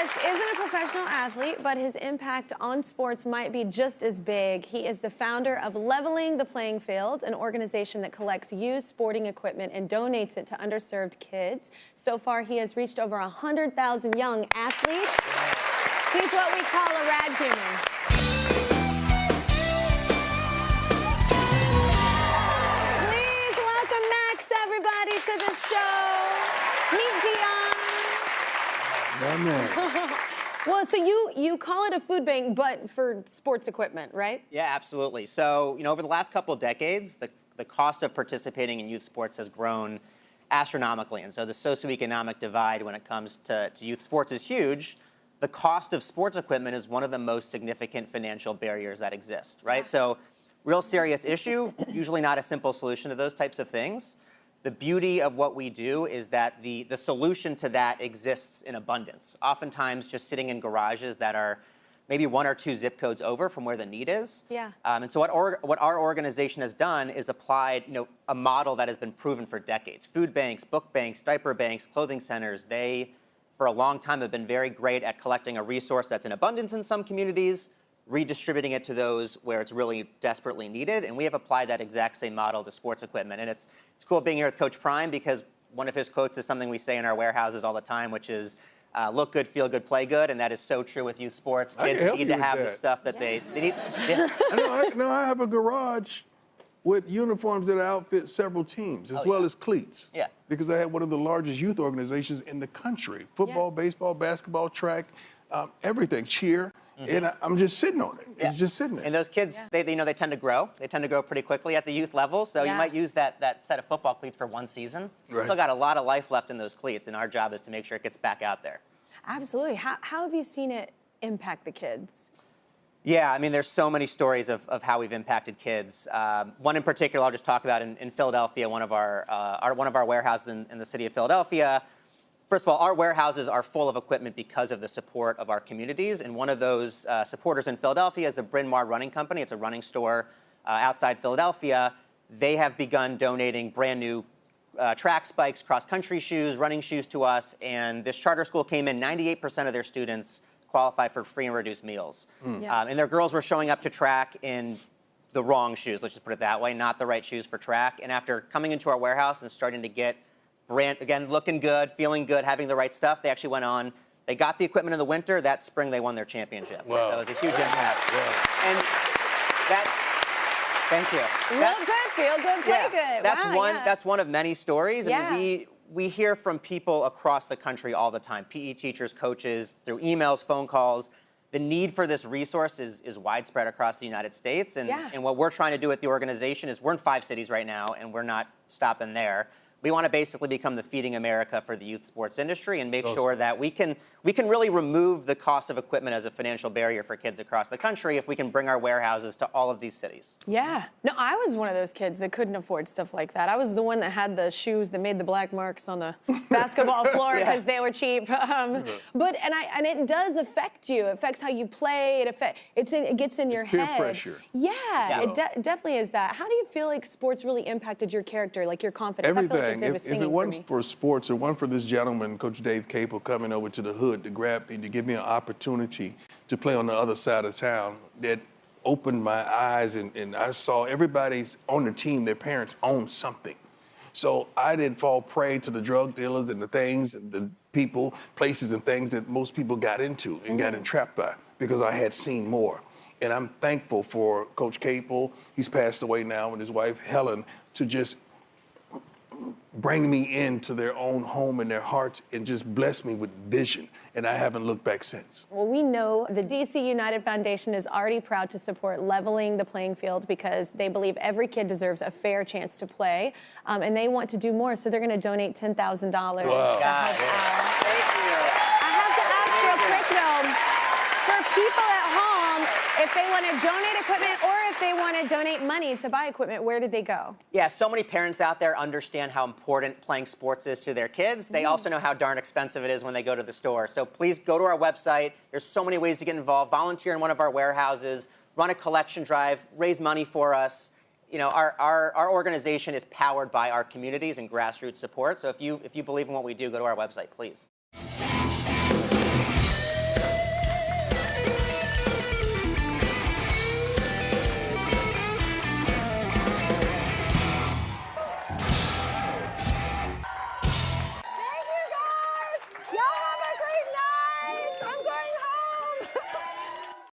guest isn't a professional athlete, but his impact on sports might be just as big. He is the founder of Leveling the Playing Field, an organization that collects used sporting equipment and donates it to underserved kids. So far, he has reached over 100,000 young athletes. He's what we call a rad human. Please welcome Max, everybody, to the show. Meet Dion. Well, so you call it a food bank, but for sports equipment, right? Yeah, absolutely. So, over the last couple of decades, the cost of participating in youth sports has grown astronomically. And so the socioeconomic divide when it comes to youth sports is huge. The cost of sports equipment is one of the most significant financial barriers that exist, right? Yeah. So, real serious issue, usually not a simple solution to those types of things. The beauty of what we do is that the solution to that exists in abundance, oftentimes just sitting in garages that are maybe 1 or 2 zip codes over from where the need is. Yeah. And so what our organization has done is applied a model that has been proven for decades. Food banks, book banks, diaper banks, clothing centers, they, for a long time, have been very great at collecting a resource that's in abundance in some communities, redistributing it to those where it's really desperately needed. And we have applied that exact same model to sports equipment. And it's cool being here with Coach Prime because one of his quotes is something we say in our warehouses all the time, which is look good, feel good, play good. And that is so true with youth sports. Kids need to have the stuff that they need. Yeah. I have a garage with uniforms that outfit several teams, as well as cleats. Yeah. Because I had one of the largest youth organizations in the country. Football, baseball, basketball, track, everything, cheer. And I'm just sitting on it. It's just sitting there. And those kids, they tend to grow. They tend to grow pretty quickly at the youth level. So you might use that set of football cleats for 1 season. You still got a lot of life left in those cleats, and our job is to make sure it gets back out there. Absolutely. How have you seen it impact the kids? Yeah, I mean, there's so many stories of how we've impacted kids. One in particular I'll just talk about in Philadelphia, one of our warehouses in the city of Philadelphia. First of all, our warehouses are full of equipment because of the support of our communities. And one of those supporters in Philadelphia is the Bryn Mawr Running Company. It's a running store outside Philadelphia. They have begun donating brand new track spikes, cross-country shoes, running shoes to us. And this charter school came in, 98% of their students qualify for free and reduced meals. And their girls were showing up to track in the wrong shoes, let's just put it that way, not the right shoes for track. And after coming into our warehouse and starting to get again, looking good, feeling good, having the right stuff, they actually went on. They got the equipment in the winter. That spring, they won their championship. Wow. So it was a huge impact. Wow. And thank you. Look good, feel good, play good. That's one of many stories. Yeah. I mean, we hear from people across the country all the time, PE teachers, coaches, through emails, phone calls. The need for this resource is widespread across the United States. And what we're trying to do at the organization is we're in 5 cities right now, and we're not stopping there. We want to basically become the Feeding America for the youth sports industry and make sure that we can really remove the cost of equipment as a financial barrier for kids across the country if we can bring our warehouses to all of these cities. Yeah. No, I was one of those kids that couldn't afford stuff like that. I was the one that had the shoes that made the black marks on the basketball floor because they were cheap. But it does affect you. It affects how you play. It gets in your peer head. Pressure. Yeah, it definitely is that. How do you feel like sports really impacted your character, like your confidence? Everything. I feel like it did with singing if it wasn't for me. for sports, it wasn't for this gentleman, Coach Dave Capel, coming over to the hood to grab me, to give me an opportunity to play on the other side of town, that opened my eyes, and I saw everybody's on the team, their parents owned something. So I didn't fall prey to the drug dealers and the things, and the people, places and things that most people got into and got entrapped by, because I had seen more. And I'm thankful for Coach Capel, he's passed away now, and his wife, Helen, to just bring me into their own home and their hearts and just bless me with vision. And I haven't looked back since. Well, we know the DC United Foundation is already proud to support Leveling the Playing Field because they believe every kid deserves a fair chance to play. And they want to do more, so they're going to donate $10,000 to help out. Thank you. I have to ask real quick, though, for people at home, if they want to donate equipment or if they want to donate money to buy equipment, where did they go? Yeah, so many parents out there understand how important playing sports is to their kids. They also know how darn expensive it is when they go to the store. So please go to our website. There's so many ways to get involved. Volunteer in one of our warehouses, run a collection drive, raise money for us. Our organization is powered by our communities and grassroots support. So if you believe in what we do, go to our website, please.